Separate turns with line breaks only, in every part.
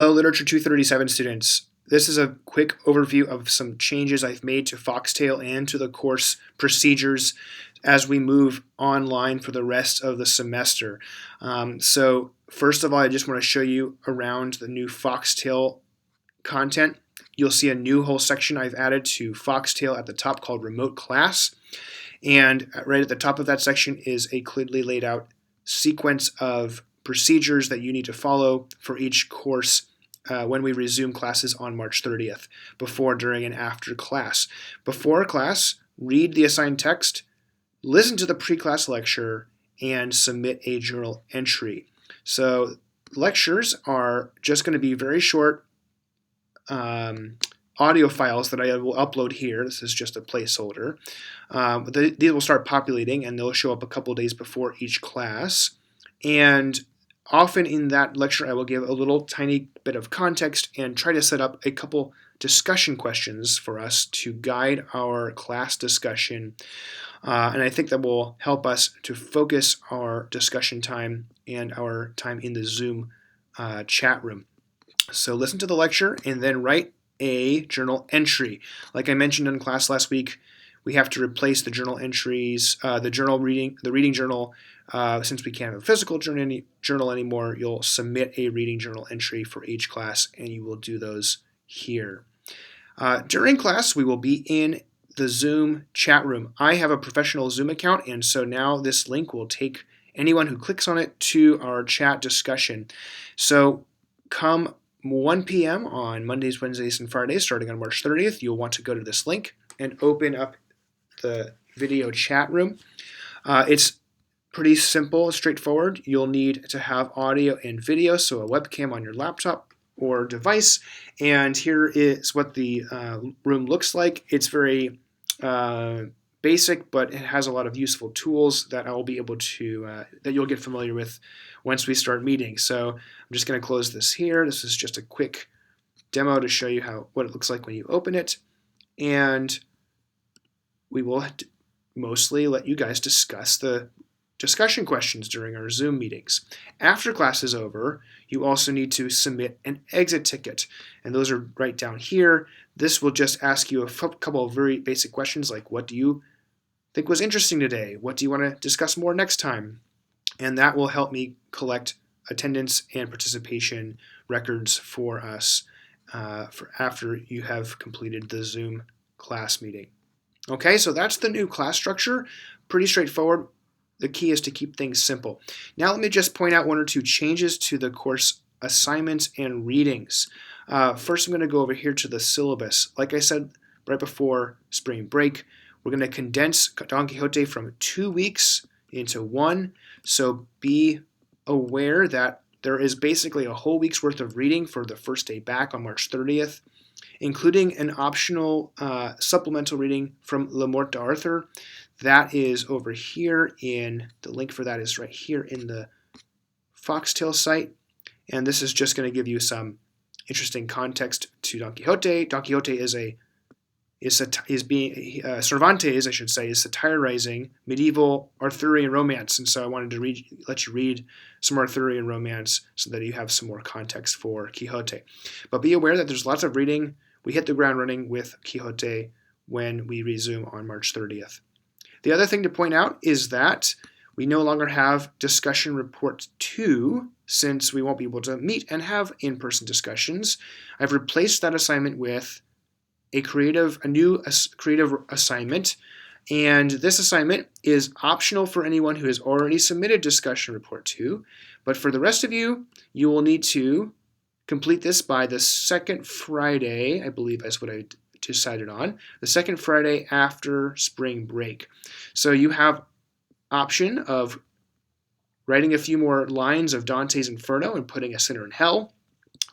Hello, Literature 237 students. This is a quick overview of some changes I've made to Foxtail and to the course procedures as we move online for the rest of the semester. So first of all, I just want to show you around the new Foxtail content. You'll see a new whole section I've added to Foxtail at the top called Remote Class. And right at the top of that section is a clearly laid out sequence of procedures that you need to follow for each course when we resume classes on March 30th, before, during, and after class. Before class, read the assigned text, listen to the pre-class lecture, and submit a journal entry. So lectures are just going to be very short audio files that I will upload here. This is just a placeholder. These will start populating, and they'll show up a couple days before each class. And often in that lecture, I will give a little tiny bit of context and try to set up a couple discussion questions for us to guide our class discussion. And I think that will help us to focus our discussion time and our time in the Zoom chat room. So listen to the lecture and then write a journal entry. Like I mentioned in class last week, we have to replace the journal entries, the reading journal. Since we can't have a physical journal anymore, you'll submit a reading journal entry for each class, and you will do those here. During class, we will be in the Zoom chat room. I have a professional Zoom account, and so now this link will take anyone who clicks on it to our chat discussion. So come 1 p.m. on Mondays, Wednesdays, and Fridays, starting on March 30th, you'll want to go to this link and open up the video chat room. It's pretty simple, straightforward. You'll need to have audio and video, so a webcam on your laptop or device. And here is what the room looks like. It's very basic, but it has a lot of useful tools that I will be able to, that you'll get familiar with once we start meeting. So I'm just going to close this here. This is just a quick demo to show you what it looks like when you open it. And we will mostly let you guys discuss the discussion questions during our Zoom meetings. After class is over, you also need to submit an exit ticket, and those are right down here. This will just ask you a couple of very basic questions like, what do you think was interesting today? What do you want to discuss more next time? And that will help me collect attendance and participation records for us for after you have completed the Zoom class meeting. Okay, so that's the new class structure. Pretty straightforward. The key is to keep things simple. Now let me just point out one or two changes to the course assignments and readings. First, I'm going to go over here to the syllabus. Like I said right before spring break, we're going to condense Don Quixote from 2 weeks into 1. So be aware that there is basically a whole week's worth of reading for the first day back on March 30th, including an optional supplemental reading from Le Morte d'Arthur. That is over here the link for that is right here in the Foxtail site. And this is just going to give you some interesting context to Don Quixote. Don Quixote Cervantes, I should say, is satirizing medieval Arthurian romance. And so I wanted to let you read some Arthurian romance so that you have some more context for Quixote. But be aware that there's lots of reading. We hit the ground running with Quixote when we resume on March 30th. The other thing to point out is that we no longer have discussion report 2 since we won't be able to meet and have in-person discussions. I've replaced that assignment with a new creative assignment, and this assignment is optional for anyone who has already submitted discussion report 2, but for the rest of you, you will need to complete this by the second Friday, I believe that's what I decided on, the second Friday after spring break. So you have option of writing a few more lines of Dante's Inferno and putting a sinner in hell,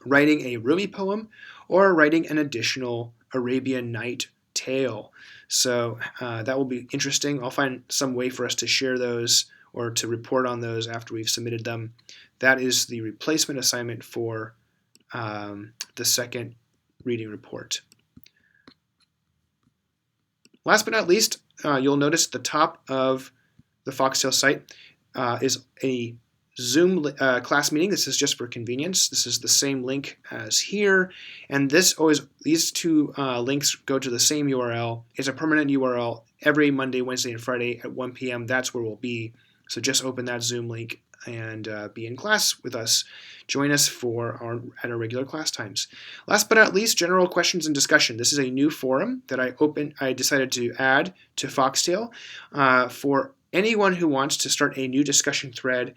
writing a Rumi poem, or writing an additional Arabian Night tale. So that will be interesting. I'll find some way for us to share those or to report on those after we've submitted them. That is the replacement assignment for the second reading report. Last but not least, you'll notice at the top of the Foxtail site is a Zoom class meeting. This is just for convenience. This is the same link as here, and these two links go to the same URL. It's a permanent URL. Every Monday, Wednesday, and Friday at 1 p.m. That's where we'll be. So just open that Zoom link and be in class with us. Join us at our regular class times. Last but not least, general questions and discussion. This is a new forum that I decided to add to Foxtail for anyone who wants to start a new discussion thread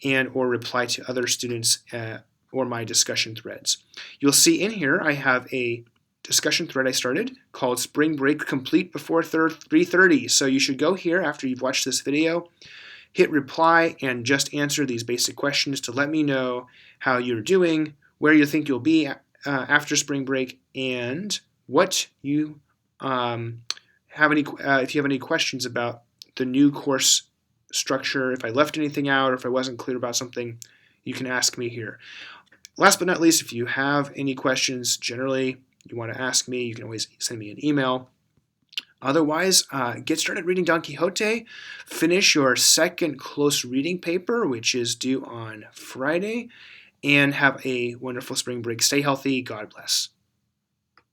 and or reply to other students or my discussion threads. You'll see in here I have a discussion thread I started called Spring Break Complete Before 3:30. So you should go here after you've watched this video, hit reply, and just answer these basic questions to let me know how you're doing, where you think you'll be after spring break, and what you if you have any questions about the new course structure. If I left anything out or if I wasn't clear about something, you can ask me here. Last but not least, if you have any questions generally you want to ask me, you can always send me an email. Otherwise, get started reading Don Quixote. Finish your second close reading paper, which is due on Friday, and have a wonderful spring break. Stay healthy. God bless.